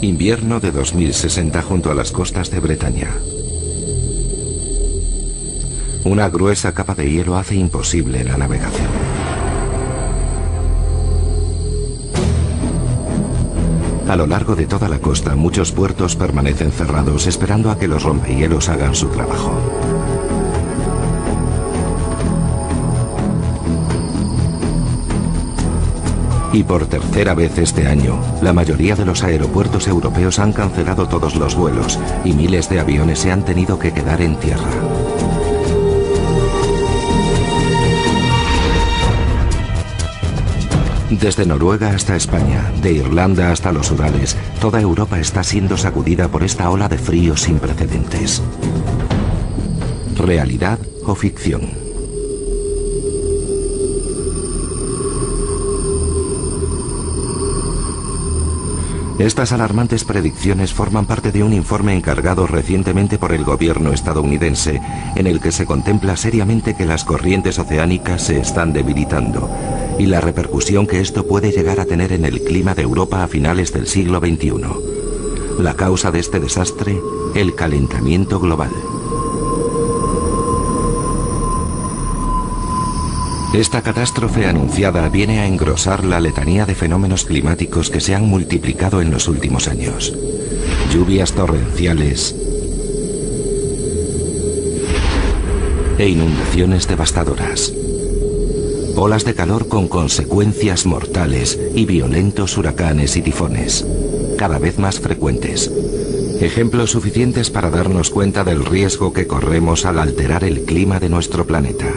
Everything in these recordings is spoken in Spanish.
Invierno de 2060 junto a las costas de Bretaña. Una gruesa capa de hielo hace imposible la navegación. A lo largo de toda la costa, muchos puertos permanecen cerrados esperando a que los rompehielos hagan su trabajo. Y por tercera vez este año, la mayoría de los aeropuertos europeos han cancelado todos los vuelos y miles de aviones se han tenido que quedar en tierra. Desde Noruega hasta España, de Irlanda hasta los Urales, toda Europa está siendo sacudida por esta ola de frío sin precedentes. ¿Realidad o ficción? Estas alarmantes predicciones forman parte de un informe encargado recientemente por el gobierno estadounidense, en el que se contempla seriamente que las corrientes oceánicas se están debilitando y la repercusión que esto puede llegar a tener en el clima de Europa a finales del siglo XXI. La causa de este desastre, el calentamiento global. Esta catástrofe anunciada viene a engrosar la letanía de fenómenos climáticos que se han multiplicado en los últimos años. Lluvias torrenciales e inundaciones devastadoras. Olas de calor con consecuencias mortales y violentos huracanes y tifones, cada vez más frecuentes. Ejemplos suficientes para darnos cuenta del riesgo que corremos al alterar el clima de nuestro planeta.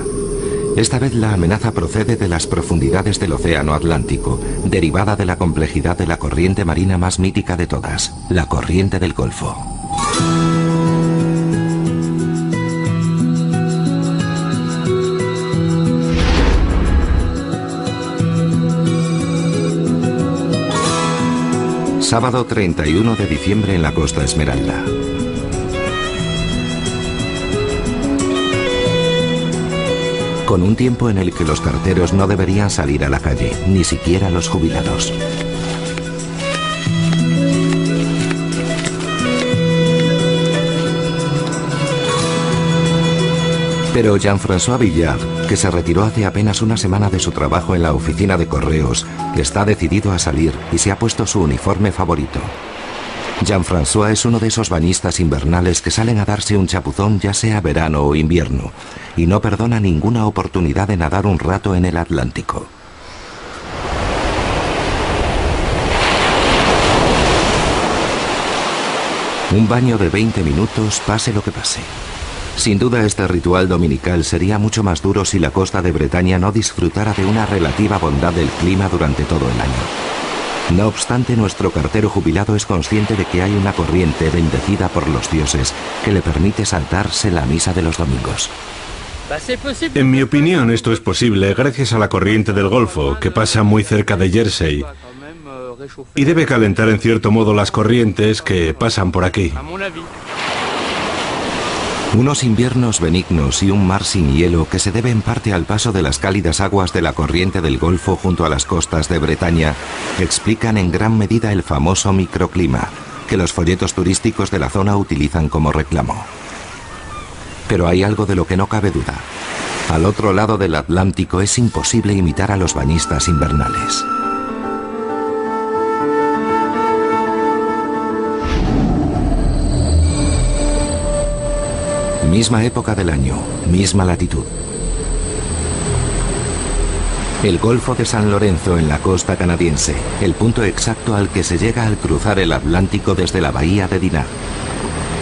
Esta vez la amenaza procede de las profundidades del Océano Atlántico, derivada de la complejidad de la corriente marina más mítica de todas, la corriente del Golfo. Sábado 31 de diciembre en la Costa Esmeralda. Con un tiempo en el que los carteros no deberían salir a la calle, ni siquiera los jubilados. Pero Jean-François Villard, que se retiró hace apenas una semana de su trabajo en la oficina de correos, está decidido a salir y se ha puesto su uniforme favorito. Jean-François es uno de esos bañistas invernales que salen a darse un chapuzón ya sea verano o invierno y no perdona ninguna oportunidad de nadar un rato en el Atlántico. Un baño de 20 minutos, pase lo que pase. Sin duda este ritual dominical sería mucho más duro si la costa de Bretaña no disfrutara de una relativa bondad del clima durante todo el año. No obstante, nuestro cartero jubilado es consciente de que hay una corriente bendecida por los dioses que le permite saltarse la misa de los domingos. En mi opinión, esto es posible gracias a la corriente del Golfo, que pasa muy cerca de Jersey, y debe calentar en cierto modo las corrientes que pasan por aquí. Unos inviernos benignos y un mar sin hielo que se debe en parte al paso de las cálidas aguas de la corriente del Golfo junto a las costas de Bretaña explican en gran medida el famoso microclima que los folletos turísticos de la zona utilizan como reclamo. Pero hay algo de lo que no cabe duda. Al otro lado del Atlántico es imposible imitar a los bañistas invernales. Misma época del año, misma latitud. El Golfo de San Lorenzo en la costa canadiense, el punto exacto al que se llega al cruzar el Atlántico desde la bahía de Dinard.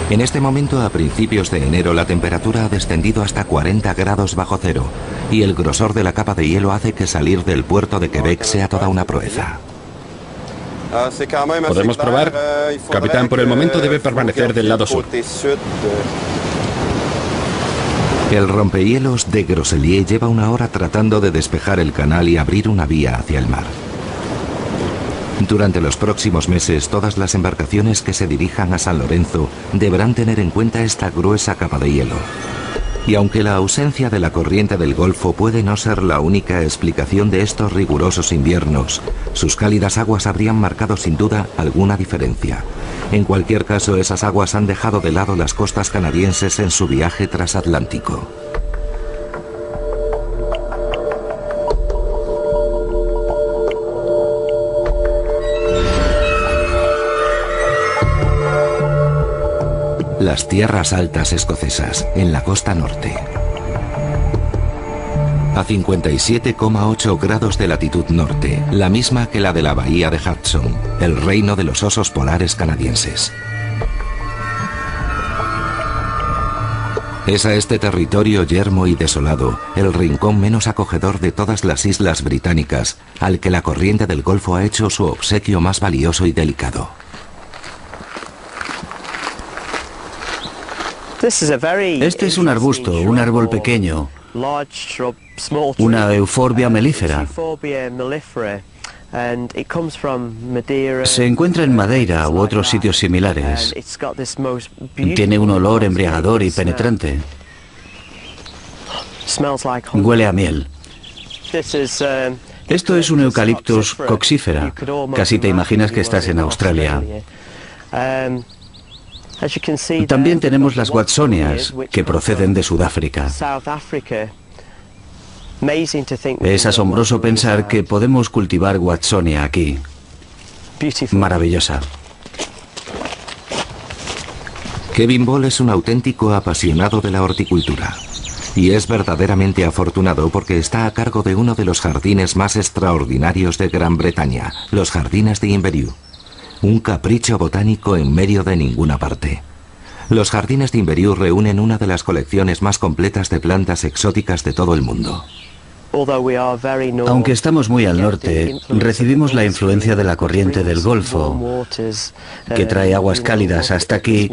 En este momento, a principios de enero, la temperatura ha descendido hasta 40 grados bajo cero y el grosor de la capa de hielo hace que salir del puerto de Quebec sea toda una proeza. ¿Podemos probar? Capitán, por el momento debe permanecer del lado sur. El rompehielos de Grosellier lleva una hora tratando de despejar el canal y abrir una vía hacia el mar. Durante los próximos meses, todas las embarcaciones que se dirijan a San Lorenzo deberán tener en cuenta esta gruesa capa de hielo. Y aunque la ausencia de la corriente del Golfo puede no ser la única explicación de estos rigurosos inviernos, sus cálidas aguas habrían marcado sin duda alguna diferencia. En cualquier caso, esas aguas han dejado de lado las costas canadienses en su viaje transatlántico. Las tierras altas escocesas, en la costa norte. A 57,8 grados de latitud norte, la misma que la de la bahía de Hudson, el reino de los osos polares canadienses. Es a este territorio yermo y desolado, el rincón menos acogedor de todas las islas británicas, al que la corriente del Golfo ha hecho su obsequio más valioso y delicado. Este es un arbusto, un árbol pequeño, una euforbia melífera. Se encuentra en Madeira u otros sitios similares. Tiene un olor embriagador y penetrante. Huele a miel. Esto es un Eucalyptus coxífera. Casi te imaginas que estás en Australia. También tenemos las watsonias, que proceden de Sudáfrica. Es asombroso pensar que podemos cultivar watsonia aquí. Maravillosa. Kevin Ball es un auténtico apasionado de la horticultura. Y es verdaderamente afortunado porque está a cargo de uno de los jardines más extraordinarios de Gran Bretaña, los jardines de Inverewe. Un capricho botánico en medio de ninguna parte. Los jardines de Inverewe reúnen una de las colecciones más completas de plantas exóticas de todo el mundo. Aunque estamos muy al norte, recibimos la influencia de la corriente del Golfo, que trae aguas cálidas hasta aquí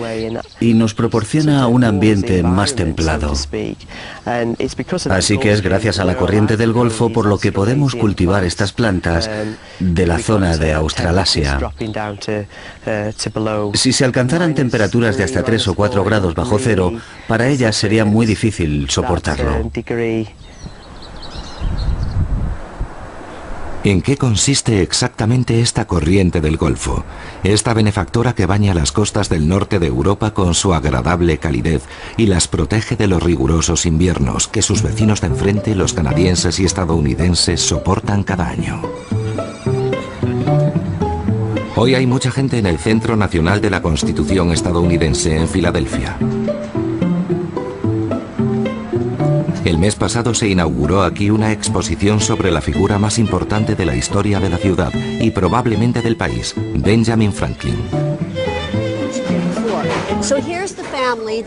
y nos proporciona un ambiente más templado. Así que es gracias a la corriente del Golfo por lo que podemos cultivar estas plantas de la zona de Australasia. Si se alcanzaran temperaturas de hasta 3 o 4 grados bajo cero, para ellas sería muy difícil soportarlo. ¿En qué consiste exactamente esta corriente del Golfo? Esta benefactora que baña las costas del norte de Europa con su agradable calidez y las protege de los rigurosos inviernos que sus vecinos de enfrente, los canadienses y estadounidenses, soportan cada año. Hoy hay mucha gente en el Centro Nacional de la Constitución estadounidense en Filadelfia. El mes pasado se inauguró aquí una exposición sobre la figura más importante de la historia de la ciudad y probablemente del país, Benjamin Franklin.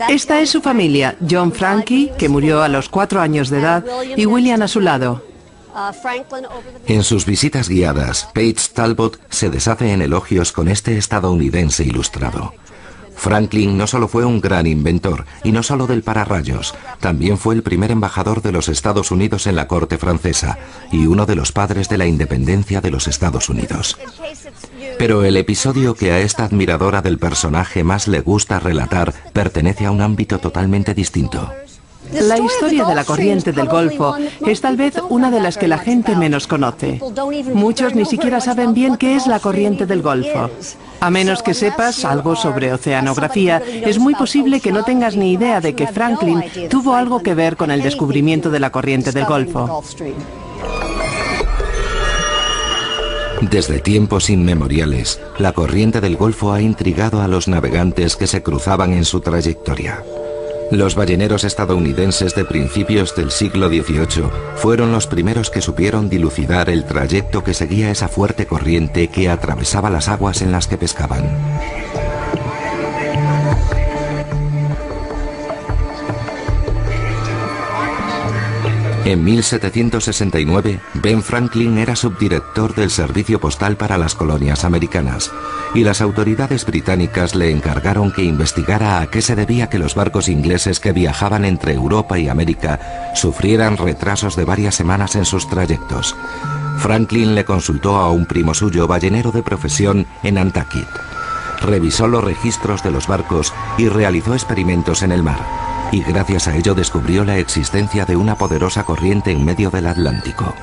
Esta es su familia, John Frankie, que murió a los 4 años de edad, y William a su lado. En sus visitas guiadas, Paige Talbot se deshace en elogios con este estadounidense ilustrado. Franklin no solo fue un gran inventor, y no solo del pararrayos, también fue el primer embajador de los Estados Unidos en la corte francesa, y uno de los padres de la independencia de los Estados Unidos. Pero el episodio que a esta admiradora del personaje más le gusta relatar pertenece a un ámbito totalmente distinto. La historia de la corriente del Golfo es tal vez una de las que la gente menos conoce. Muchos ni siquiera saben bien qué es la corriente del Golfo. A menos que sepas algo sobre oceanografía, es muy posible que no tengas ni idea de que Franklin tuvo algo que ver con el descubrimiento de la corriente del Golfo. Desde tiempos inmemoriales, la corriente del Golfo ha intrigado a los navegantes que se cruzaban en su trayectoria. Los balleneros estadounidenses de principios del siglo XVIII fueron los primeros que supieron dilucidar el trayecto que seguía esa fuerte corriente que atravesaba las aguas en las que pescaban. En 1769, Ben Franklin era subdirector del servicio postal para las colonias americanas, y las autoridades británicas le encargaron que investigara a qué se debía que los barcos ingleses que viajaban entre Europa y América sufrieran retrasos de varias semanas en sus trayectos. Franklin le consultó a un primo suyo, ballenero de profesión, en Nantucket. Revisó los registros de los barcos y realizó experimentos en el mar. y gracias a ello descubrió la existencia de una poderosa corriente en medio del Atlántico.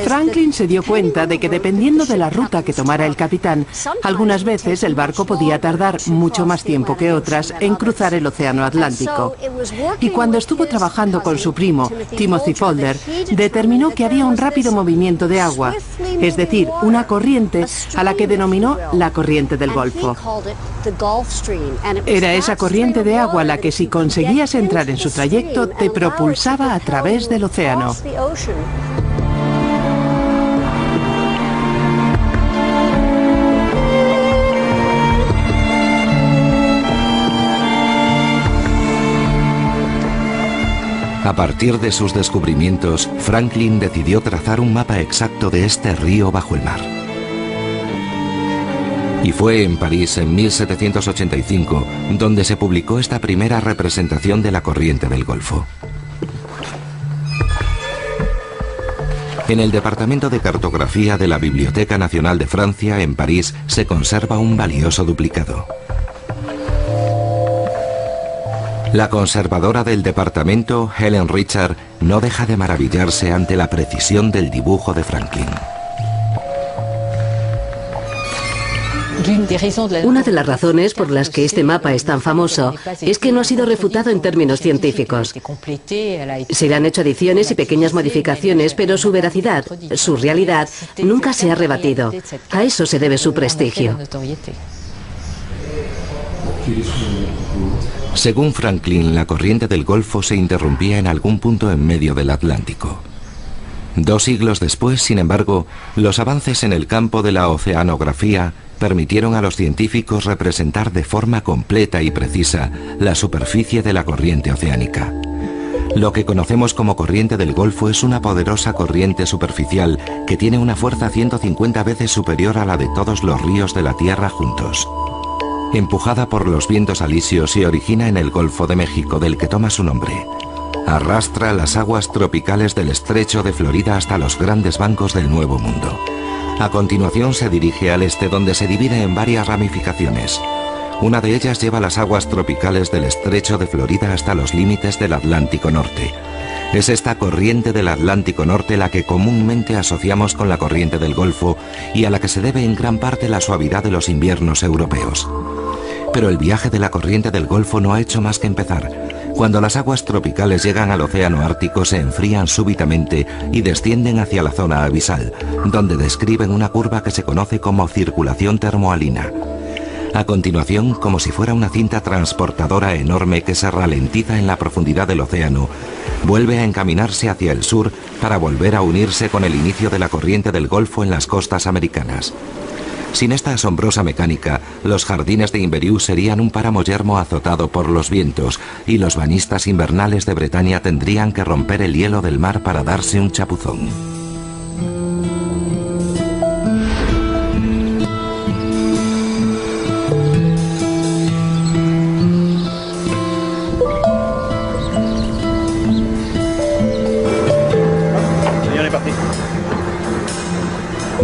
Franklin se dio cuenta de que dependiendo de la ruta que tomara el capitán, algunas veces el barco podía tardar mucho más tiempo que otras en cruzar el océano Atlántico. Y cuando estuvo trabajando con su primo, Timothy Folder, determinó que había un rápido movimiento de agua, es decir, una corriente a la que denominó la corriente del Golfo. Era esa corriente de agua la que, si conseguías entrar en su trayecto, te propulsaba a través del océano. A partir de sus descubrimientos, Franklin decidió trazar un mapa exacto de este río bajo el mar. Y fue en París en 1785 donde se publicó esta primera representación de la corriente del Golfo. En el Departamento de Cartografía de la Biblioteca Nacional de Francia, en París, se conserva un valioso duplicado. La conservadora del departamento, Helen Richard, no deja de maravillarse ante la precisión del dibujo de Franklin. Una de las razones por las que este mapa es tan famoso es que no ha sido refutado en términos científicos. Se le han hecho adiciones y pequeñas modificaciones, pero su veracidad, su realidad, nunca se ha rebatido. A eso se debe su prestigio. Según Franklin, la corriente del Golfo se interrumpía en algún punto en medio del Atlántico. 2 siglos después, sin embargo, los avances en el campo de la oceanografía permitieron a los científicos representar de forma completa y precisa la superficie de la corriente oceánica. Lo que conocemos como corriente del Golfo es una poderosa corriente superficial que tiene una fuerza 150 veces superior a la de todos los ríos de la Tierra juntos. Empujada por los vientos alisios, se origina en el Golfo de México, del que toma su nombre. Arrastra las aguas tropicales del estrecho de Florida hasta los grandes bancos del Nuevo Mundo. A continuación se dirige al este, donde se divide en varias ramificaciones. Una de ellas lleva las aguas tropicales del estrecho de Florida hasta los límites del Atlántico Norte. Es esta corriente del Atlántico Norte la que comúnmente asociamos con la corriente del Golfo y a la que se debe en gran parte la suavidad de los inviernos europeos. Pero el viaje de la corriente del Golfo no ha hecho más que empezar. Cuando las aguas tropicales llegan al océano Ártico, se enfrían súbitamente y descienden hacia la zona abisal, donde describen una curva que se conoce como circulación termohalina. A continuación, como si fuera una cinta transportadora enorme que se ralentiza en la profundidad del océano, vuelve a encaminarse hacia el sur para volver a unirse con el inicio de la corriente del Golfo en las costas americanas. Sin esta asombrosa mecánica, los jardines de Inverewe serían un páramo yermo azotado por los vientos y los bañistas invernales de Bretaña tendrían que romper el hielo del mar para darse un chapuzón.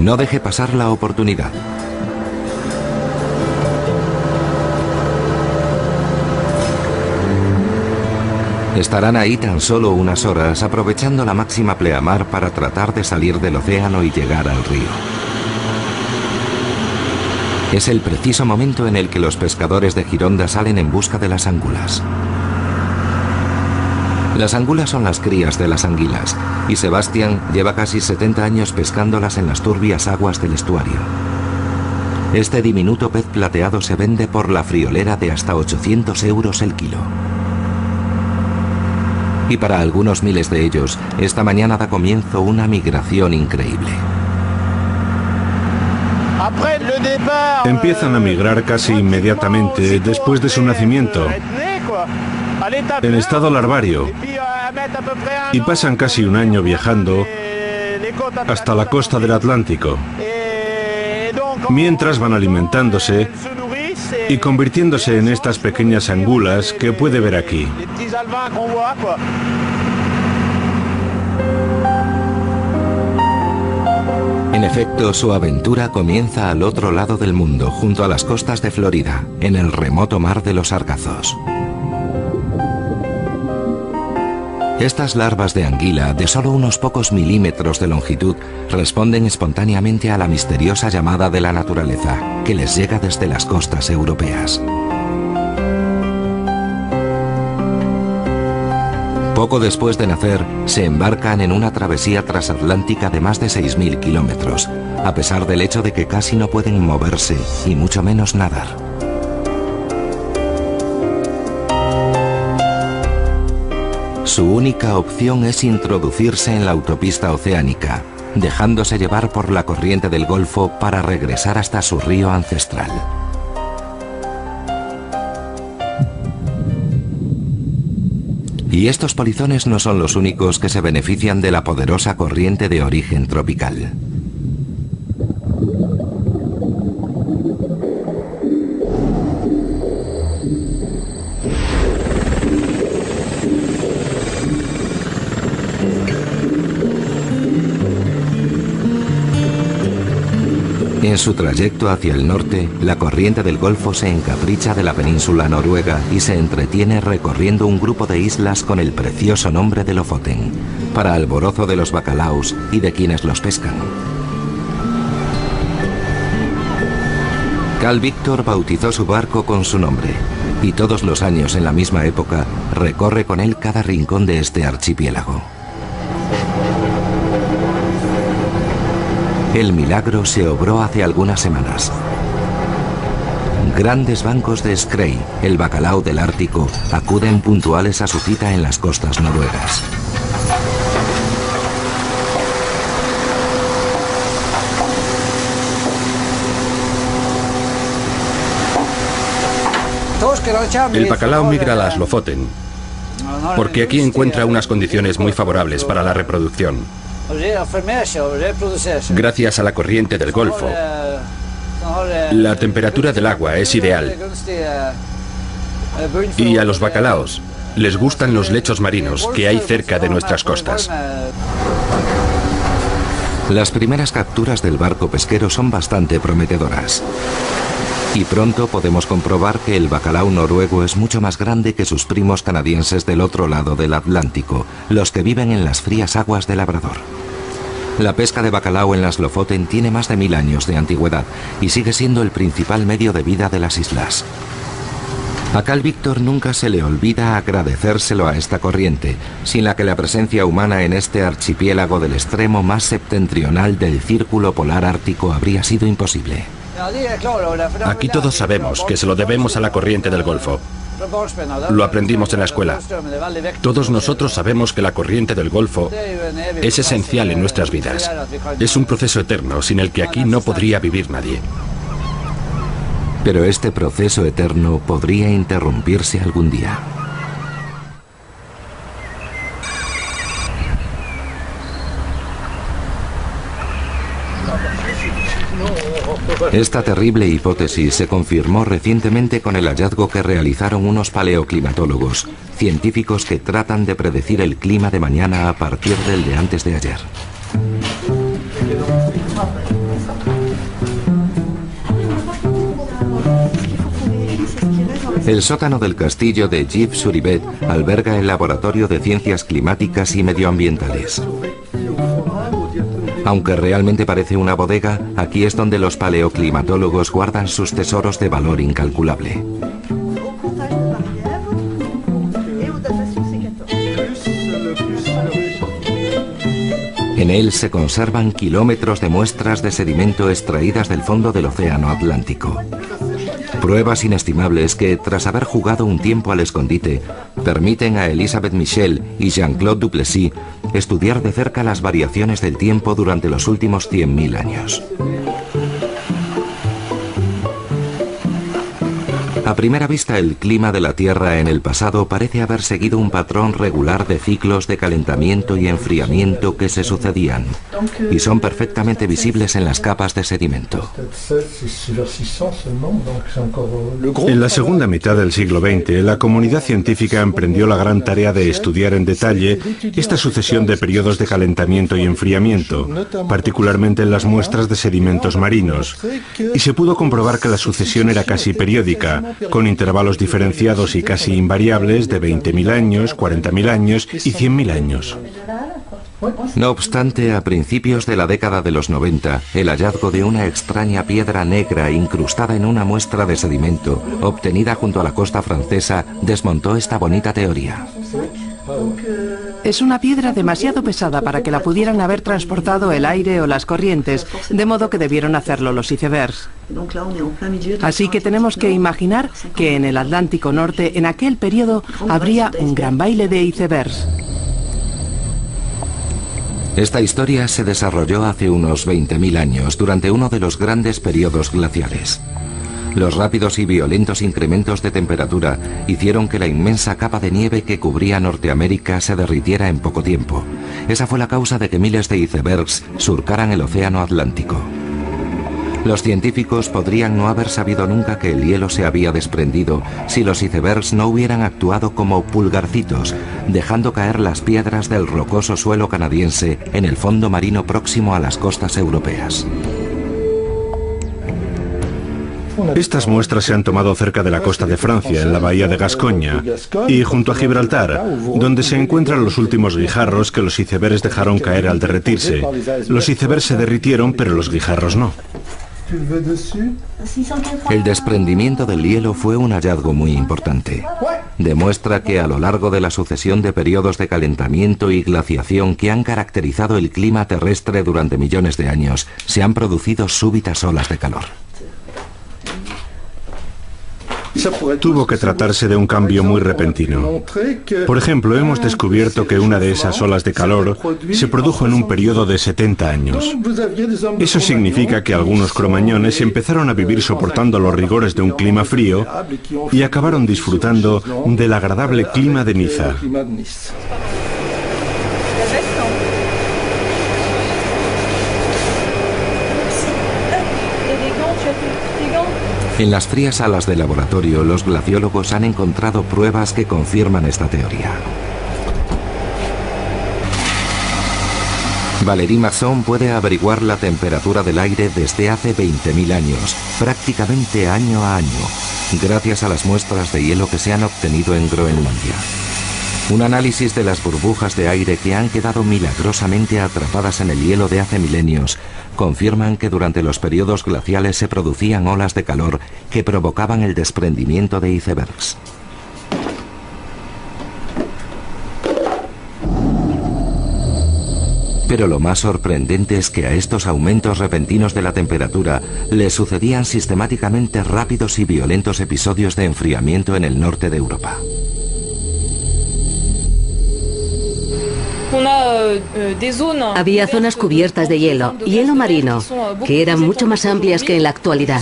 No deje pasar la oportunidad. Estarán ahí tan solo unas horas, aprovechando la máxima pleamar para tratar de salir del océano y llegar al río. Es el preciso momento en el que los pescadores de Gironda salen en busca de las angulas. Las angulas son las crías de las anguilas, y Sebastián lleva casi 70 años pescándolas en las turbias aguas del estuario. Este diminuto pez plateado se vende por la friolera de hasta 800 euros el kilo. Y para algunos miles de ellos, esta mañana da comienzo una migración increíble. Empiezan a migrar casi inmediatamente después de su nacimiento, en estado larvario, y pasan casi un año viajando hasta la costa del Atlántico, mientras van alimentándose y convirtiéndose en estas pequeñas angulas que puede ver aquí. En efecto, su aventura comienza al otro lado del mundo, junto a las costas de Florida, en el remoto mar de los Sargazos. Estas larvas de anguila, de solo unos pocos milímetros de longitud, responden espontáneamente a la misteriosa llamada de la naturaleza, que les llega desde las costas europeas. Poco después de nacer, se embarcan en una travesía transatlántica de más de 6.000 kilómetros, a pesar del hecho de que casi no pueden moverse y mucho menos nadar. Su única opción es introducirse en la autopista oceánica, dejándose llevar por la corriente del Golfo para regresar hasta su río ancestral. Y estos polizones no son los únicos que se benefician de la poderosa corriente de origen tropical. En su trayecto hacia el norte, la corriente del Golfo se encapricha de la península noruega y se entretiene recorriendo un grupo de islas con el precioso nombre de Lofoten, para alborozo de los bacalaos y de quienes los pescan. Carl Víctor bautizó su barco con su nombre, y todos los años en la misma época recorre con él cada rincón de este archipiélago. El milagro se obró hace algunas semanas. Grandes bancos de Skrei, el bacalao del Ártico, acuden puntuales a su cita en las costas noruegas. El bacalao migra a las Lofoten, porque aquí encuentra unas condiciones muy favorables para la reproducción. Gracias a la corriente del Golfo, la temperatura del agua es ideal. Y a los bacalaos les gustan los lechos marinos que hay cerca de nuestras costas. Las primeras capturas del barco pesquero son bastante prometedoras. Y pronto podemos comprobar que el bacalao noruego es mucho más grande que sus primos canadienses del otro lado del Atlántico, los que viven en las frías aguas de Labrador. La pesca de bacalao en las Lofoten tiene más de 1000 años de antigüedad y sigue siendo el principal medio de vida de las islas. A Carl Víctor nunca se le olvida agradecérselo a esta corriente, sin la que la presencia humana en este archipiélago del extremo más septentrional del círculo polar ártico habría sido imposible. Aquí todos sabemos que se lo debemos a la corriente del Golfo. Lo aprendimos en la escuela. Todos nosotros sabemos que la corriente del Golfo es esencial en nuestras vidas. Es un proceso eterno sin el que aquí no podría vivir nadie. Pero este proceso eterno podría interrumpirse algún día. Esta terrible hipótesis se confirmó recientemente con el hallazgo que realizaron unos paleoclimatólogos, científicos que tratan de predecir el clima de mañana a partir del de antes de ayer. El sótano del castillo de Gif-sur-Yvette alberga el Laboratorio de Ciencias Climáticas y Medioambientales. Aunque realmente parece una bodega, aquí es donde los paleoclimatólogos guardan sus tesoros de valor incalculable. En él se conservan kilómetros de muestras de sedimento extraídas del fondo del Océano Atlántico. Pruebas inestimables que, tras haber jugado un tiempo al escondite, permiten a Elisabeth Michel y Jean-Claude Duplessis estudiar de cerca las variaciones del tiempo durante los últimos 100.000 años. A primera vista, el clima de la Tierra en el pasado parece haber seguido un patrón regular de ciclos de calentamiento y enfriamiento que se sucedían, y son perfectamente visibles en las capas de sedimento. En la segunda mitad del siglo XX, la comunidad científica emprendió la gran tarea de estudiar en detalle esta sucesión de periodos de calentamiento y enfriamiento, particularmente en las muestras de sedimentos marinos, y se pudo comprobar que la sucesión era casi periódica, con intervalos diferenciados y casi invariables de 20.000 años, 40.000 años y 100.000 años. No obstante, a principios de la década de los 90, el hallazgo de una extraña piedra negra incrustada en una muestra de sedimento, obtenida junto a la costa francesa, desmontó esta bonita teoría. Es una piedra demasiado pesada para que la pudieran haber transportado el aire o las corrientes, de modo que debieron hacerlo los icebergs. Así que tenemos que imaginar que en el Atlántico Norte, en aquel periodo, habría un gran baile de icebergs. Esta historia se desarrolló hace unos 20.000 años, durante uno de los grandes periodos glaciares. Los rápidos y violentos incrementos de temperatura hicieron que la inmensa capa de nieve que cubría Norteamérica se derritiera en poco tiempo. Esa fue la causa de que miles de icebergs surcaran el océano Atlántico. Los científicos podrían no haber sabido nunca que el hielo se había desprendido si los icebergs no hubieran actuado como pulgarcitos, dejando caer las piedras del rocoso suelo canadiense en el fondo marino próximo a las costas europeas. Estas muestras se han tomado cerca de la costa de Francia, en la bahía de Gascoña, y junto a Gibraltar, donde se encuentran los últimos guijarros que los icebergs dejaron caer al derretirse. Los icebergs se derritieron, pero los guijarros no. El desprendimiento del hielo fue un hallazgo muy importante. Demuestra que a lo largo de la sucesión de periodos de calentamiento y glaciación que han caracterizado el clima terrestre durante millones de años, se han producido súbitas olas de calor. Tuvo que tratarse de un cambio muy repentino. Por ejemplo, hemos descubierto que una de esas olas de calor se produjo en un periodo de 70 años. Eso significa que algunos cromañones empezaron a vivir soportando los rigores de un clima frío y acabaron disfrutando del agradable clima de Niza. En las frías salas de laboratorio, los glaciólogos han encontrado pruebas que confirman esta teoría. Valérie Masson puede averiguar la temperatura del aire desde hace 20.000 años, prácticamente año a año, gracias a las muestras de hielo que se han obtenido en Groenlandia. Un análisis de las burbujas de aire que han quedado milagrosamente atrapadas en el hielo de hace milenios confirman que durante los periodos glaciales se producían olas de calor que provocaban el desprendimiento de icebergs. Pero lo más sorprendente es que a estos aumentos repentinos de la temperatura le sucedían sistemáticamente rápidos y violentos episodios de enfriamiento en el norte de Europa. Había zonas cubiertas de hielo marino, que eran mucho más amplias que en la actualidad.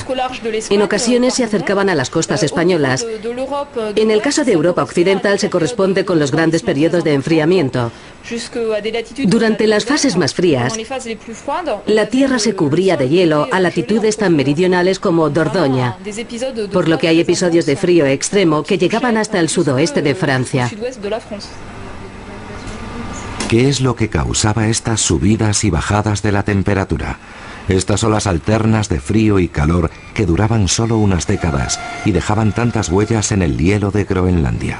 En ocasiones se acercaban a las costas españolas. En el caso de Europa Occidental se corresponde con los grandes periodos de enfriamiento. Durante las fases más frías, la Tierra se cubría de hielo a latitudes tan meridionales como Dordoña, por lo que hay episodios de frío extremo que llegaban hasta el sudoeste de Francia. ¿Qué es lo que causaba estas subidas y bajadas de la temperatura? Estas olas alternas de frío y calor que duraban solo unas décadas y dejaban tantas huellas en el hielo de Groenlandia.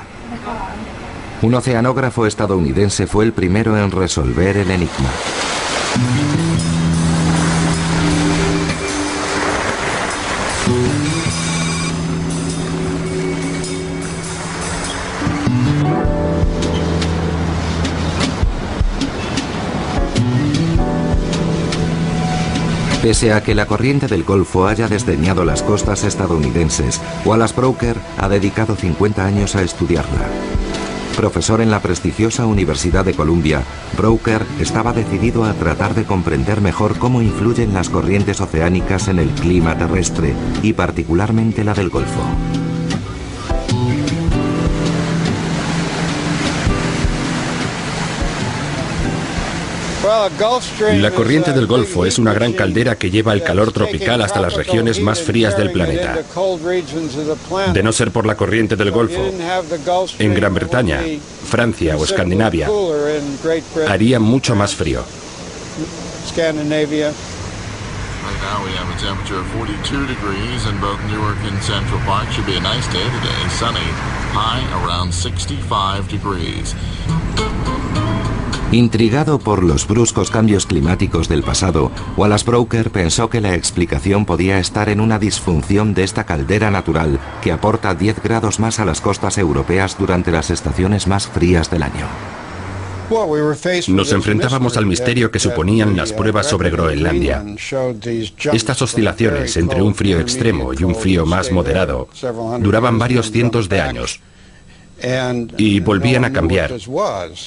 Un oceanógrafo estadounidense fue el primero en resolver el enigma. Pese a que la corriente del Golfo haya desdeñado las costas estadounidenses, Wallace Brooker ha dedicado 50 años a estudiarla. Profesor en la prestigiosa Universidad de Columbia, Brooker estaba decidido a tratar de comprender mejor cómo influyen las corrientes oceánicas en el clima terrestre y particularmente la del Golfo. La corriente del Golfo es una gran caldera que lleva el calor tropical hasta las regiones más frías del planeta. De no ser por la corriente del Golfo, en Gran Bretaña, Francia o Escandinavia, haría mucho más frío. Right now we have a temperature of 42 degrees in both Newark and Central Park. Should be a nice day today. Sunny, high around 65 degrees. Intrigado por los bruscos cambios climáticos del pasado, Wallace Brooker pensó que la explicación podía estar en una disfunción de esta caldera natural que aporta 10 grados más a las costas europeas durante las estaciones más frías del año. Nos enfrentábamos al misterio que suponían las pruebas sobre Groenlandia. Estas oscilaciones entre un frío extremo y un frío más moderado duraban varios cientos de años y volvían a cambiar,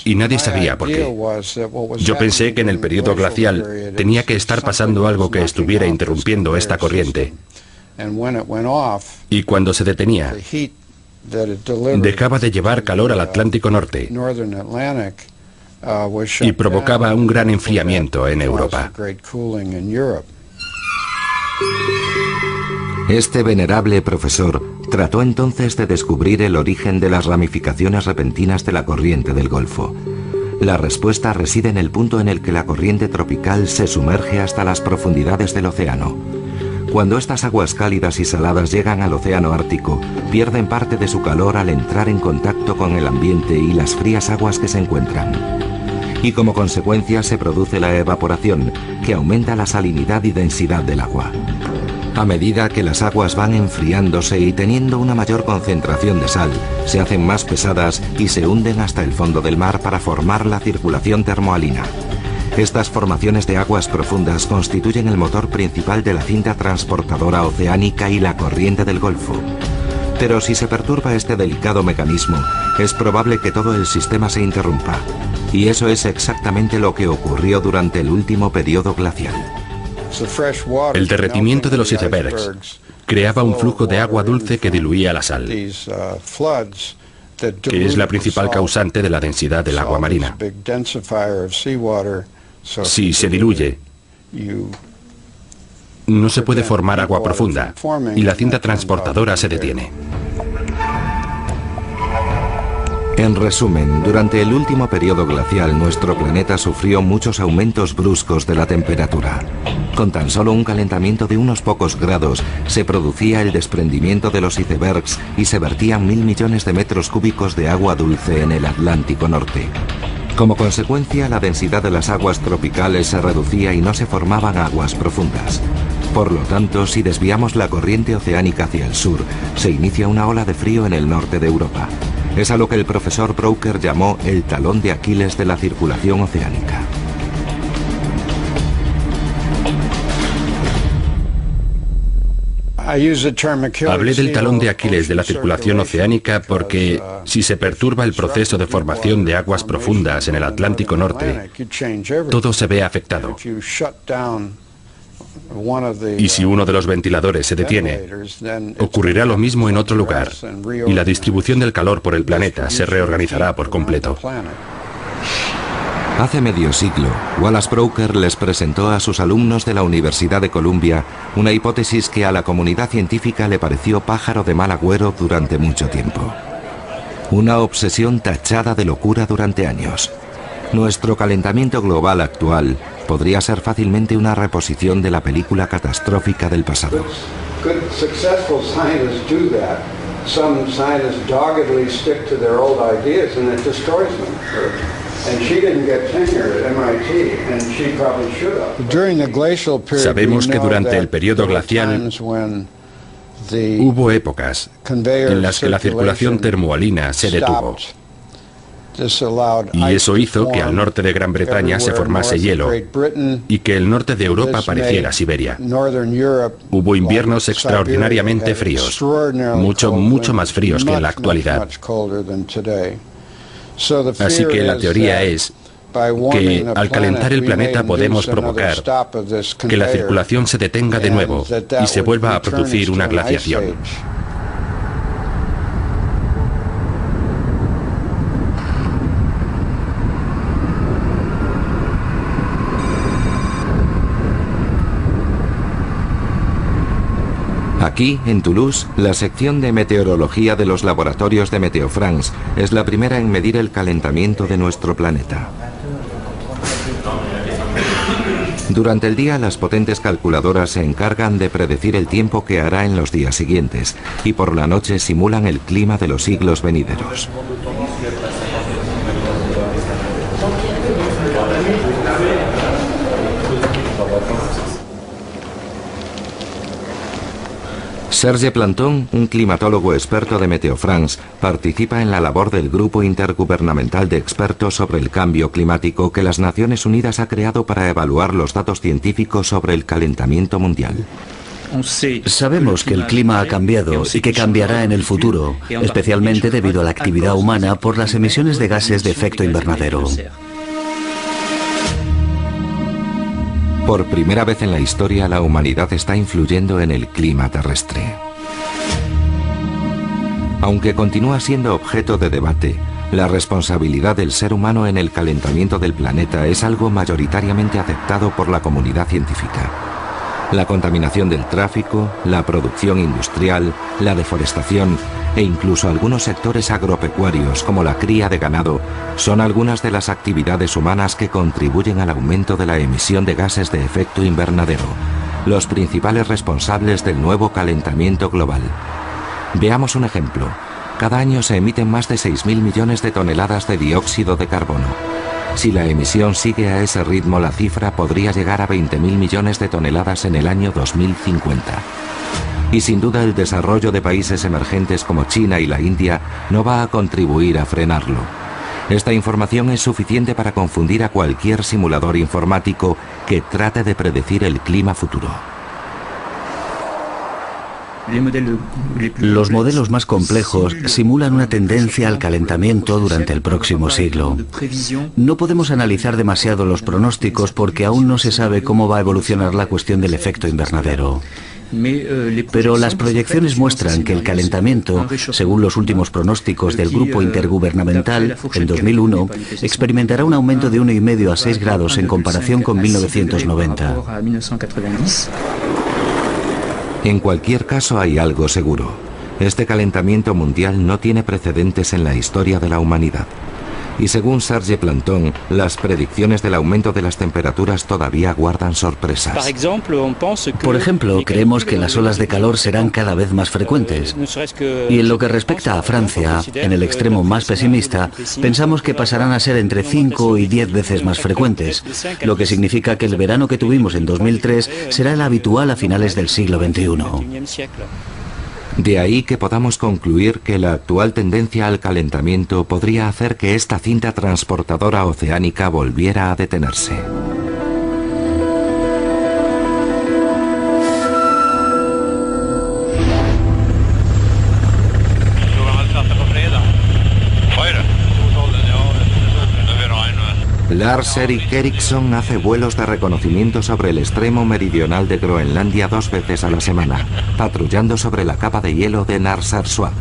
y nadie sabía por qué. Yo pensé que en el periodo glacial tenía que estar pasando algo que estuviera interrumpiendo esta corriente, y cuando se detenía, dejaba de llevar calor al Atlántico Norte y provocaba un gran enfriamiento en Europa. Este venerable profesor trató entonces de descubrir el origen de las ramificaciones repentinas de la corriente del Golfo. La respuesta reside en el punto en el que la corriente tropical se sumerge hasta las profundidades del océano. Cuando estas aguas cálidas y saladas llegan al océano Ártico, pierden parte de su calor al entrar en contacto con el ambiente y las frías aguas que se encuentran. Y como consecuencia se produce la evaporación, que aumenta la salinidad y densidad del agua. A medida que las aguas van enfriándose y teniendo una mayor concentración de sal, se hacen más pesadas y se hunden hasta el fondo del mar para formar la circulación termohalina. Estas formaciones de aguas profundas constituyen el motor principal de la cinta transportadora oceánica y la corriente del Golfo. Pero si se perturba este delicado mecanismo, es probable que todo el sistema se interrumpa. Y eso es exactamente lo que ocurrió durante el último periodo glacial. El derretimiento de los icebergs creaba un flujo de agua dulce que diluía la sal, que es la principal causante de la densidad del agua marina. Si se diluye, no se puede formar agua profunda y la cinta transportadora se detiene. En resumen, durante el último periodo glacial nuestro planeta sufrió muchos aumentos bruscos de la temperatura. Con tan solo un calentamiento de unos pocos grados se producía el desprendimiento de los icebergs y se vertían 1.000 millones de metros cúbicos de agua dulce en el Atlántico Norte. Como consecuencia, la densidad de las aguas tropicales se reducía y no se formaban aguas profundas. Por lo tanto, si desviamos la corriente oceánica hacia el sur, se inicia una ola de frío en el norte de Europa. Es a lo que el profesor Brooker llamó el talón de Aquiles de la circulación oceánica. Hablé del talón de Aquiles de la circulación oceánica porque si se perturba el proceso de formación de aguas profundas en el Atlántico Norte, todo se ve afectado. Y si uno de los ventiladores se detiene, ocurrirá lo mismo en otro lugar y la distribución del calor por el planeta se reorganizará por completo. Hace medio siglo, Wallace Brooker les presentó a sus alumnos de la Universidad de Columbia una hipótesis que a la comunidad científica le pareció pájaro de mal agüero durante mucho tiempo. Una obsesión tachada de locura durante años. Nuestro calentamiento global actual podría ser fácilmente una reposición de la película catastrófica del pasado. Sabemos que durante el periodo glacial hubo épocas en las que la circulación termohalina se detuvo. Y eso hizo que al norte de Gran Bretaña se formase hielo y que el norte de Europa pareciera Siberia. Hubo inviernos extraordinariamente fríos, mucho más fríos que en la actualidad. Así que la teoría es que al calentar el planeta podemos provocar que la circulación se detenga de nuevo y se vuelva a producir una glaciación. Aquí, en Toulouse, la sección de meteorología de los laboratorios de Météo France es la primera en medir el calentamiento de nuestro planeta. Durante el día, las potentes calculadoras se encargan de predecir el tiempo que hará en los días siguientes, y por la noche simulan el clima de los siglos venideros. Serge Planton, un climatólogo experto de Météo France, participa en la labor del Grupo Intergubernamental de Expertos sobre el Cambio Climático que las Naciones Unidas ha creado para evaluar los datos científicos sobre el calentamiento mundial. Sabemos que el clima ha cambiado y que cambiará en el futuro, especialmente debido a la actividad humana por las emisiones de gases de efecto invernadero. Por primera vez en la historia, la humanidad está influyendo en el clima terrestre. Aunque continúa siendo objeto de debate, la responsabilidad del ser humano en el calentamiento del planeta es algo mayoritariamente aceptado por la comunidad científica. La contaminación del tráfico, la producción industrial, la deforestación e incluso algunos sectores agropecuarios como la cría de ganado son algunas de las actividades humanas que contribuyen al aumento de la emisión de gases de efecto invernadero, los principales responsables del nuevo calentamiento global. Veamos un ejemplo. Cada año se emiten más de 6.000 millones de toneladas de dióxido de carbono. Si la emisión sigue a ese ritmo, la cifra podría llegar a 20.000 millones de toneladas en el año 2050. Y sin duda el desarrollo de países emergentes como China y la India no va a contribuir a frenarlo. Esta información es suficiente para confundir a cualquier simulador informático que trate de predecir el clima futuro. Los modelos más complejos simulan una tendencia al calentamiento durante el próximo siglo. No podemos analizar demasiado los pronósticos porque aún no se sabe cómo va a evolucionar la cuestión del efecto invernadero. Pero las proyecciones muestran que el calentamiento, según los últimos pronósticos del Grupo Intergubernamental, en 2001, experimentará un aumento de 1,5 a 6 grados en comparación con 1990. En cualquier caso, hay algo seguro. Este calentamiento mundial no tiene precedentes en la historia de la humanidad. Y según Serge Planton, las predicciones del aumento de las temperaturas todavía guardan sorpresas. Por ejemplo, creemos que las olas de calor serán cada vez más frecuentes. Y en lo que respecta a Francia, en el extremo más pesimista, pensamos que pasarán a ser entre 5 y 10 veces más frecuentes, lo que significa que el verano que tuvimos en 2003 será el habitual a finales del siglo XXI. De ahí que podamos concluir que la actual tendencia al calentamiento podría hacer que esta cinta transportadora oceánica volviera a detenerse. Lars-Erik Eriksson hace vuelos de reconocimiento sobre el extremo meridional de Groenlandia 2 veces a la semana, patrullando sobre la capa de hielo de Narsarsuaq.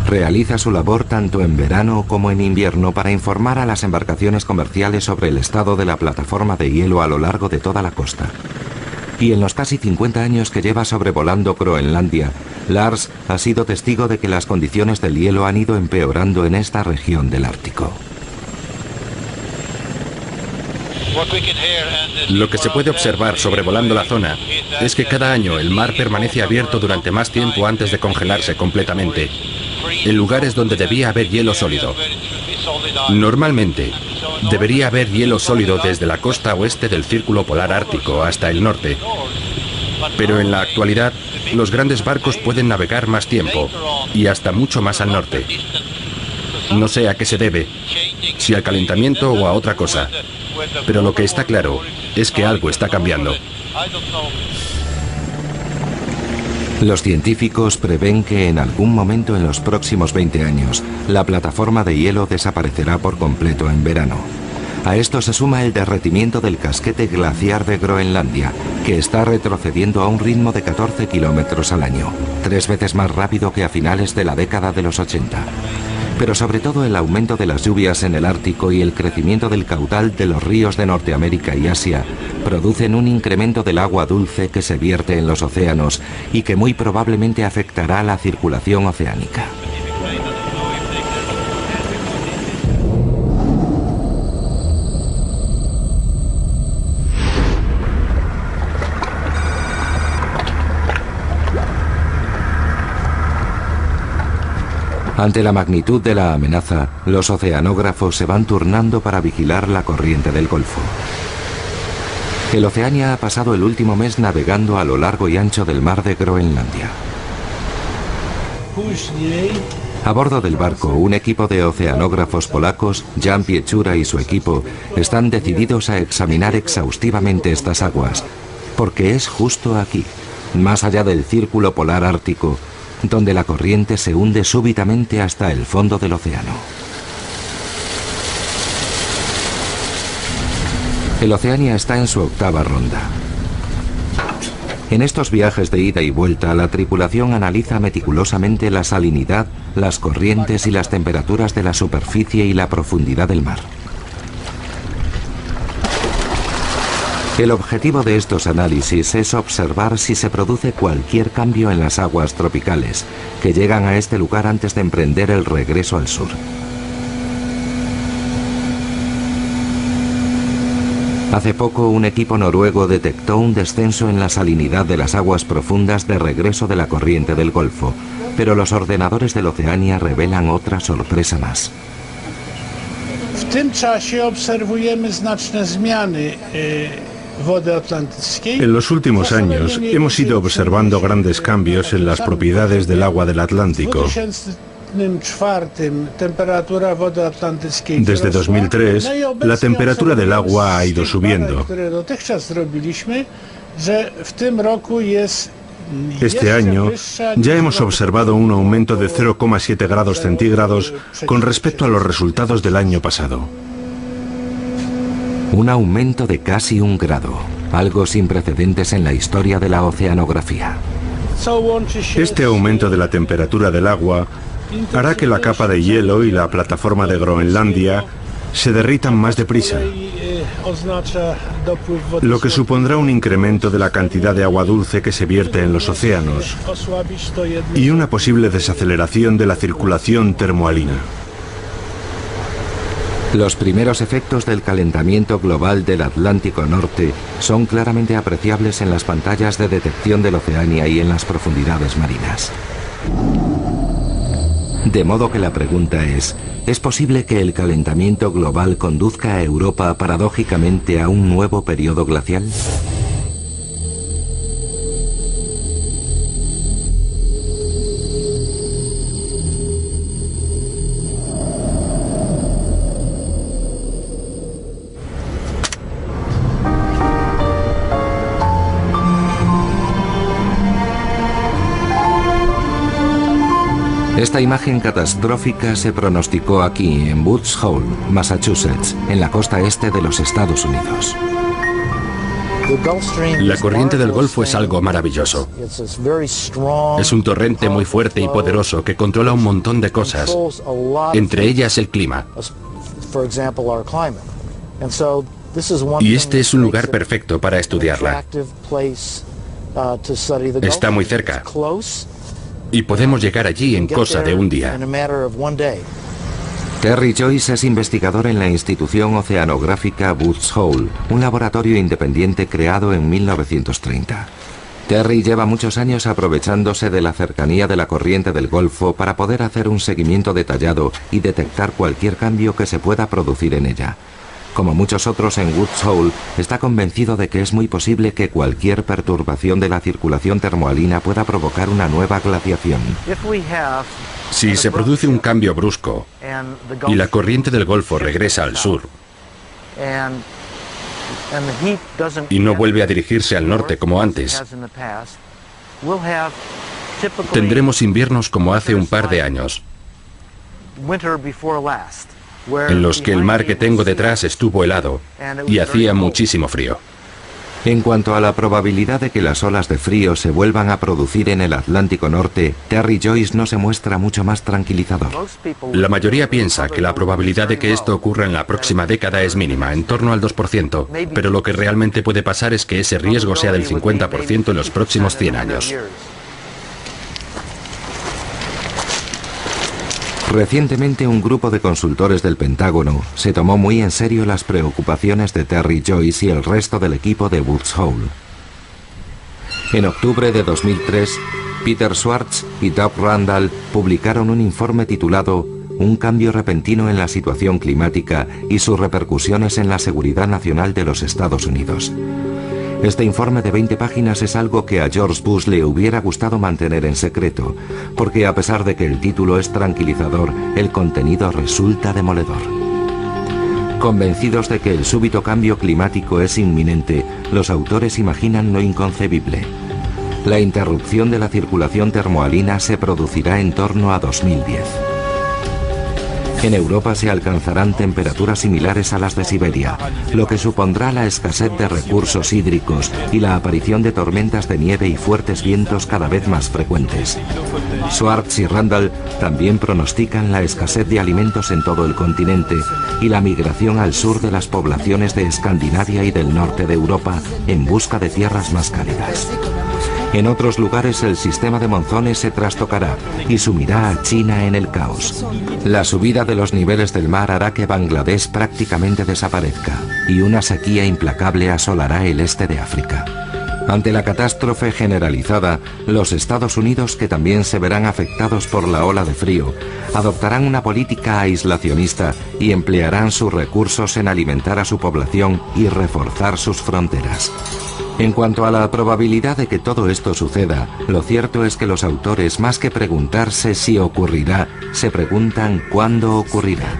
Realiza su labor tanto en verano como en invierno para informar a las embarcaciones comerciales sobre el estado de la plataforma de hielo a lo largo de toda la costa. Y en los casi 50 años que lleva sobrevolando Groenlandia, Lars ha sido testigo de que las condiciones del hielo han ido empeorando en esta región del Ártico. Lo que se puede observar sobrevolando la zona es que cada año el mar permanece abierto durante más tiempo antes de congelarse completamente, en lugares donde debía haber hielo sólido. Normalmente, debería haber hielo sólido desde la costa oeste del Círculo Polar Ártico hasta el norte, pero en la actualidad los grandes barcos pueden navegar más tiempo y hasta mucho más al norte. No sé a qué se debe, si al calentamiento o a otra cosa. Pero lo que está claro es que algo está cambiando. Los científicos prevén que en algún momento en los próximos 20 años, la plataforma de hielo desaparecerá por completo en verano. A esto se suma el derretimiento del casquete glaciar de Groenlandia, que está retrocediendo a un ritmo de 14 kilómetros al año, 3 veces más rápido que a finales de la década de los 80. pero sobre todo el aumento de las lluvias en el Ártico y el crecimiento del caudal de los ríos de Norteamérica y Asia producen un incremento del agua dulce que se vierte en los océanos y que muy probablemente afectará la circulación oceánica. Ante la magnitud de la amenaza, los oceanógrafos se van turnando para vigilar la corriente del Golfo. El Oceania ha pasado el último mes navegando a lo largo y ancho del mar de Groenlandia. A bordo del barco, un equipo de oceanógrafos polacos, Jan Pieczura y su equipo, están decididos a examinar exhaustivamente estas aguas, porque es justo aquí, más allá del círculo polar ártico, donde la corriente se hunde súbitamente hasta el fondo del océano. El Oceania está en su octava ronda. En estos viajes de ida y vuelta, la tripulación analiza meticulosamente la salinidad, las corrientes y las temperaturas de la superficie y la profundidad del mar. El objetivo de estos análisis es observar si se produce cualquier cambio en las aguas tropicales, que llegan a este lugar antes de emprender el regreso al sur. Hace poco, un equipo noruego detectó un descenso en la salinidad de las aguas profundas de regreso de la corriente del Golfo, pero los ordenadores del Oceania revelan otra sorpresa más. W tym czasie obserwujemy znaczne zmiany wody atlantyckiej. En los últimos años hemos ido observando grandes cambios en las propiedades del agua del Atlántico. Desde 2003, la temperatura del agua ha ido subiendo. Este año ya hemos observado un aumento de 0,7 grados centígrados con respecto a los resultados del año pasado. Un aumento de casi 1 grado, algo sin precedentes en la historia de la oceanografía. Este aumento de la temperatura del agua hará que la capa de hielo y la plataforma de Groenlandia se derritan más deprisa, lo que supondrá un incremento de la cantidad de agua dulce que se vierte en los océanos y una posible desaceleración de la circulación termoalina. Los primeros efectos del calentamiento global del Atlántico Norte son claramente apreciables en las pantallas de detección del Oceania y en las profundidades marinas. De modo que la pregunta ¿es posible que el calentamiento global conduzca a Europa paradójicamente a un nuevo periodo glacial? Esta imagen catastrófica se pronosticó aquí, en Woods Hole, Massachusetts, en la costa este de los Estados Unidos. La corriente del Golfo es algo maravilloso. Es un torrente muy fuerte y poderoso que controla un montón de cosas, entre ellas el clima. Y este es un lugar perfecto para estudiarla. Está muy cerca. Y podemos llegar allí en cosa de un día. Terry Joyce es investigador en la institución oceanográfica Woods Hole, un laboratorio independiente creado en 1930. Terry lleva muchos años aprovechándose de la cercanía de la corriente del Golfo para poder hacer un seguimiento detallado y detectar cualquier cambio que se pueda producir en ella. Como muchos otros en Woods Hole, está convencido de que es muy posible que cualquier perturbación de la circulación termoalina pueda provocar una nueva glaciación. Si se produce un cambio brusco y la corriente del Golfo regresa al sur y no vuelve a dirigirse al norte como antes, tendremos inviernos como hace un par de años, en los que el mar que tengo detrás estuvo helado y hacía muchísimo frío. En cuanto a la probabilidad de que las olas de frío se vuelvan a producir en el Atlántico Norte, Terry Joyce no se muestra mucho más tranquilizador. La mayoría piensa que la probabilidad de que esto ocurra en la próxima década es mínima, en torno al 2%, pero lo que realmente puede pasar es que ese riesgo sea del 50% en los próximos 100 años. Recientemente un grupo de consultores del Pentágono se tomó muy en serio las preocupaciones de Terry Joyce y el resto del equipo de Woods Hole. En octubre de 2003, Peter Schwartz y Doug Randall publicaron un informe titulado Un cambio repentino en la situación climática y sus repercusiones en la seguridad nacional de los Estados Unidos. Este informe de 20 páginas es algo que a George Bush le hubiera gustado mantener en secreto, porque a pesar de que el título es tranquilizador, el contenido resulta demoledor. Convencidos de que el súbito cambio climático es inminente, los autores imaginan lo inconcebible. La interrupción de la circulación termohalina se producirá en torno a 2010. En Europa se alcanzarán temperaturas similares a las de Siberia, lo que supondrá la escasez de recursos hídricos y la aparición de tormentas de nieve y fuertes vientos cada vez más frecuentes. Schwartz y Randall también pronostican la escasez de alimentos en todo el continente y la migración al sur de las poblaciones de Escandinavia y del norte de Europa en busca de tierras más cálidas. En otros lugares el sistema de monzones se trastocará y sumirá a China en el caos. La subida de los niveles del mar hará que Bangladesh prácticamente desaparezca y una sequía implacable asolará el este de África. Ante la catástrofe generalizada, los Estados Unidos, que también se verán afectados por la ola de frío, adoptarán una política aislacionista y emplearán sus recursos en alimentar a su población y reforzar sus fronteras. En cuanto a la probabilidad de que todo esto suceda, lo cierto es que los autores, más que preguntarse si ocurrirá, se preguntan cuándo ocurrirá.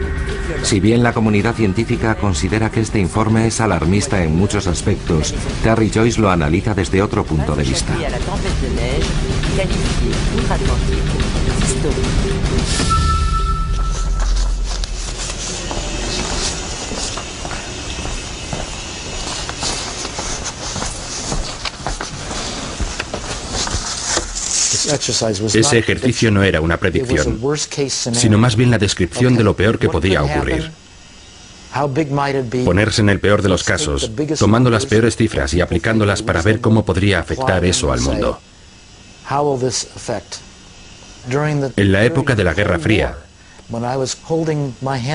Si bien la comunidad científica considera que este informe es alarmista en muchos aspectos, Terry Joyce lo analiza desde otro punto de vista. Ese ejercicio no era una predicción, sino más bien la descripción de lo peor que podía ocurrir. Ponerse en el peor de los casos, tomando las peores cifras y aplicándolas para ver cómo podría afectar eso al mundo. En la época de la Guerra Fría,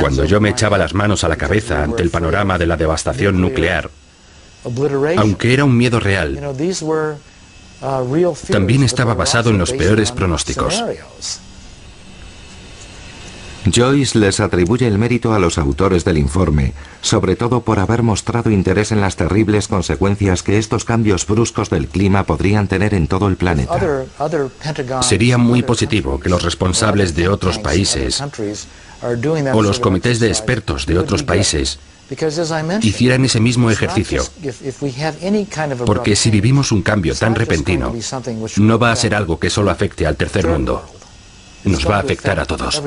cuando yo me echaba las manos a la cabeza ante el panorama de la devastación nuclear, aunque era un miedo real, también estaba basado en los peores pronósticos. Joyce les atribuye el mérito a los autores del informe, sobre todo por haber mostrado interés en las terribles consecuencias que estos cambios bruscos del clima podrían tener en todo el planeta. Sería muy positivo que los responsables de otros países o los comités de expertos de otros países hicieran ese mismo ejercicio, porque si vivimos un cambio tan repentino, no va a ser algo que solo afecte al tercer mundo, nos va a afectar a todos.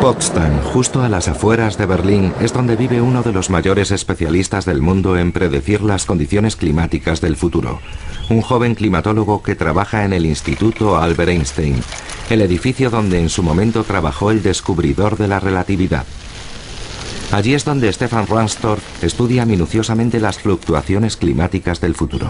Potsdam, justo a las afueras de Berlín, es donde vive uno de los mayores especialistas del mundo en predecir las condiciones climáticas del futuro. Un joven climatólogo que trabaja en el Instituto Albert Einstein, el edificio donde en su momento trabajó el descubridor de la relatividad. Allí es donde Stefan Rahmstorf estudia minuciosamente las fluctuaciones climáticas del futuro.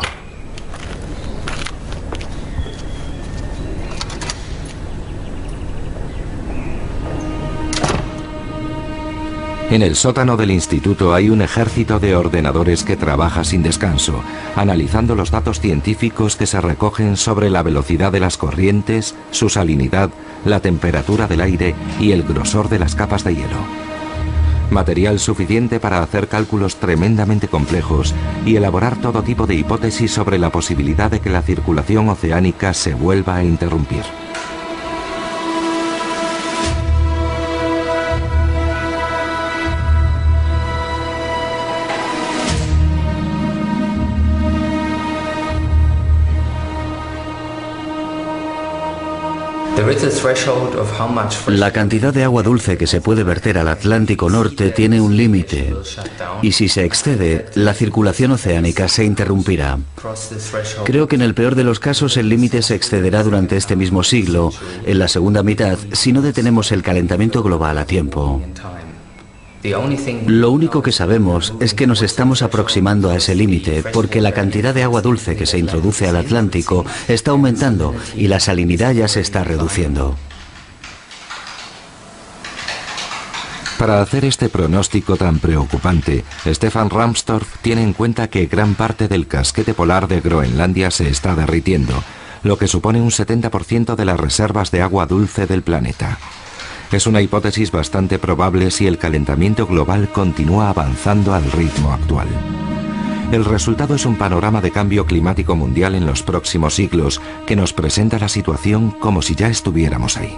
En el sótano del instituto hay un ejército de ordenadores que trabaja sin descanso, analizando los datos científicos que se recogen sobre la velocidad de las corrientes, su salinidad, la temperatura del aire y el grosor de las capas de hielo. Material suficiente para hacer cálculos tremendamente complejos y elaborar todo tipo de hipótesis sobre la posibilidad de que la circulación oceánica se vuelva a interrumpir. La cantidad de agua dulce que se puede verter al Atlántico Norte tiene un límite, y si se excede, la circulación oceánica se interrumpirá. Creo que en el peor de los casos el límite se excederá durante este mismo siglo, en la segunda mitad, si no detenemos el calentamiento global a tiempo. Lo único que sabemos es que nos estamos aproximando a ese límite porque la cantidad de agua dulce que se introduce al Atlántico está aumentando y la salinidad ya se está reduciendo. Para hacer este pronóstico tan preocupante, Stefan Rahmstorf tiene en cuenta que gran parte del casquete polar de Groenlandia se está derritiendo, lo que supone un 70% de las reservas de agua dulce del planeta. Es una hipótesis bastante probable si el calentamiento global continúa avanzando al ritmo actual. El resultado es un panorama de cambio climático mundial en los próximos siglos que nos presenta la situación como si ya estuviéramos ahí.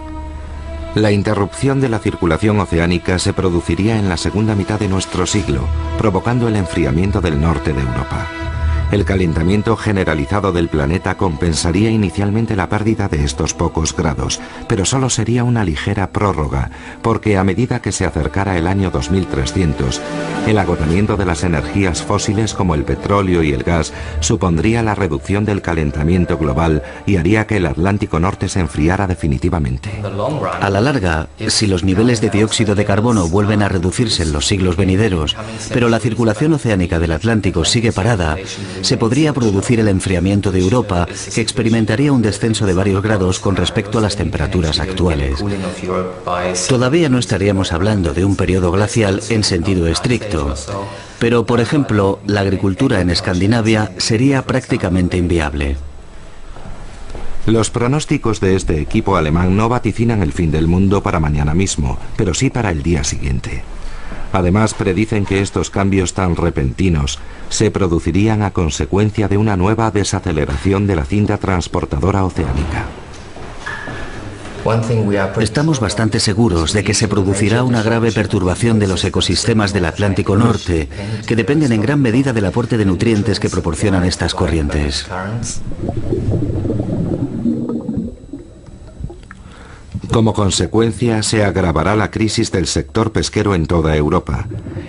La interrupción de la circulación oceánica se produciría en la segunda mitad de nuestro siglo, provocando el enfriamiento del norte de Europa. El calentamiento generalizado del planeta compensaría inicialmente la pérdida de estos pocos grados, pero solo sería una ligera prórroga, porque a medida que se acercara el año 2300, el agotamiento de las energías fósiles como el petróleo y el gas supondría la reducción del calentamiento global y haría que el Atlántico Norte se enfriara definitivamente. A la larga, si los niveles de dióxido de carbono vuelven a reducirse en los siglos venideros, pero la circulación oceánica del Atlántico sigue parada, se podría producir el enfriamiento de Europa, que experimentaría un descenso de varios grados con respecto a las temperaturas actuales. Todavía no estaríamos hablando de un periodo glacial en sentido estricto, pero, por ejemplo, la agricultura en Escandinavia sería prácticamente inviable. Los pronósticos de este equipo alemán no vaticinan el fin del mundo para mañana mismo, pero sí para el día siguiente. Además, predicen que estos cambios tan repentinos se producirían a consecuencia de una nueva desaceleración de la cinta transportadora oceánica. Estamos bastante seguros de que se producirá una grave perturbación de los ecosistemas del Atlántico Norte, que dependen en gran medida del aporte de nutrientes que proporcionan estas corrientes. Como consecuencia, se agravará la crisis del sector pesquero en toda Europa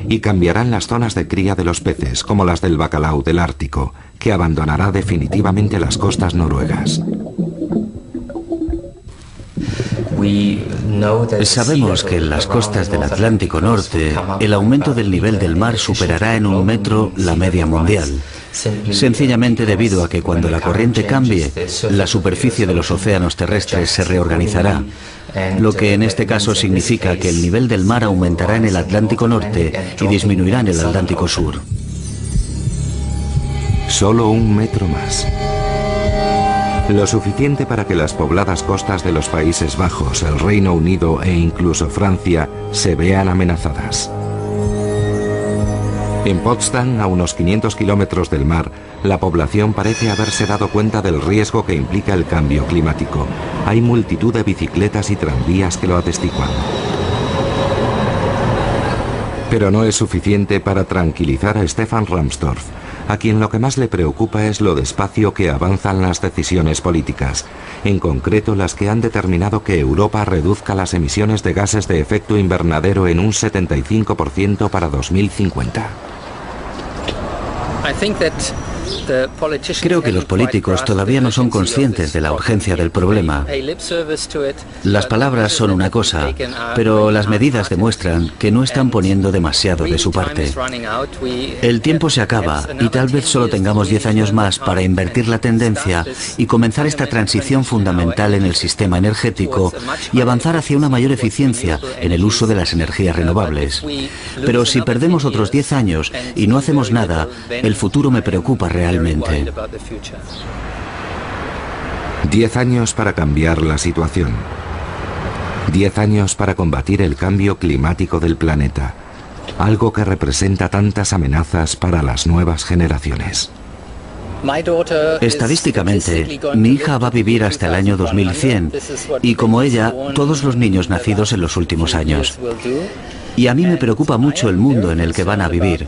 y cambiarán las zonas de cría de los peces, como las del bacalao del Ártico, que abandonará definitivamente las costas noruegas. Sabemos que en las costas del Atlántico Norte, el aumento del nivel del mar superará en 1 metro la media mundial. Sencillamente debido a que cuando la corriente cambie, la superficie de los océanos terrestres se reorganizará, lo que en este caso significa que el nivel del mar aumentará en el Atlántico Norte y disminuirá en el Atlántico Sur. Solo 1 metro más. Lo suficiente para que las pobladas costas de los Países Bajos, el Reino Unido e incluso Francia se vean amenazadas. En Potsdam, a unos 500 kilómetros del mar, la población parece haberse dado cuenta del riesgo que implica el cambio climático. Hay multitud de bicicletas y tranvías que lo atestiguan. Pero no es suficiente para tranquilizar a Stefan Rahmstorf, a quien lo que más le preocupa es lo despacio que avanzan las decisiones políticas, en concreto las que han determinado que Europa reduzca las emisiones de gases de efecto invernadero en un 75% para 2050. Creo que los políticos todavía no son conscientes de la urgencia del problema. Las palabras son una cosa, pero las medidas demuestran que no están poniendo demasiado de su parte. El tiempo se acaba y tal vez solo tengamos 10 años más para invertir la tendencia y comenzar esta transición fundamental en el sistema energético y avanzar hacia una mayor eficiencia en el uso de las energías renovables. Pero si perdemos otros 10 años y no hacemos nada, el futuro me preocupa realmente. 10 años para cambiar la situación. 10 años para combatir el cambio climático del planeta, algo que representa tantas amenazas para las nuevas generaciones. Estadísticamente, mi hija va a vivir hasta el año 2100 y como ella, todos los niños nacidos en los últimos años. Y a mí me preocupa mucho el mundo en el que van a vivir.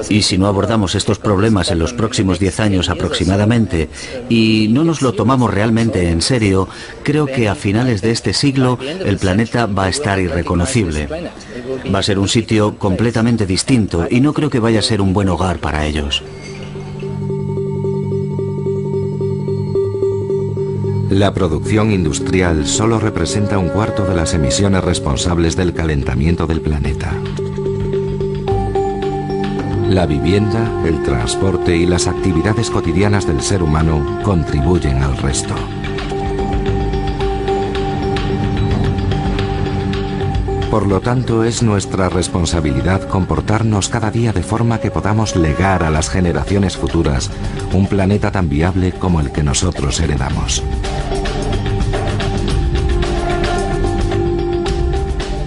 Y si no abordamos estos problemas en los próximos 10 años aproximadamente, y no nos lo tomamos realmente en serio, creo que a finales de este siglo el planeta va a estar irreconocible. Va a ser un sitio completamente distinto y no creo que vaya a ser un buen hogar para ellos. La producción industrial solo representa 1/4 de las emisiones responsables del calentamiento del planeta. La vivienda, el transporte y las actividades cotidianas del ser humano contribuyen al resto. Por lo tanto, es nuestra responsabilidad comportarnos cada día de forma que podamos legar a las generaciones futuras un planeta tan viable como el que nosotros heredamos.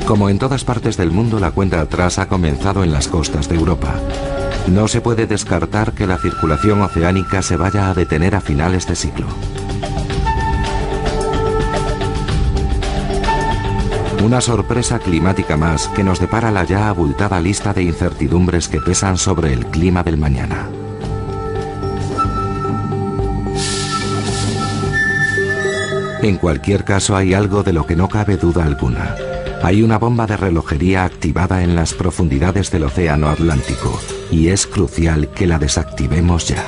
Como en todas partes del mundo, la cuenta atrás ha comenzado en las costas de Europa. No se puede descartar que la circulación oceánica se vaya a detener a finales de siglo. Una sorpresa climática más que nos depara la ya abultada lista de incertidumbres que pesan sobre el clima del mañana. En cualquier caso, hay algo de lo que no cabe duda alguna. Hay una bomba de relojería activada en las profundidades del Océano Atlántico y es crucial que la desactivemos ya.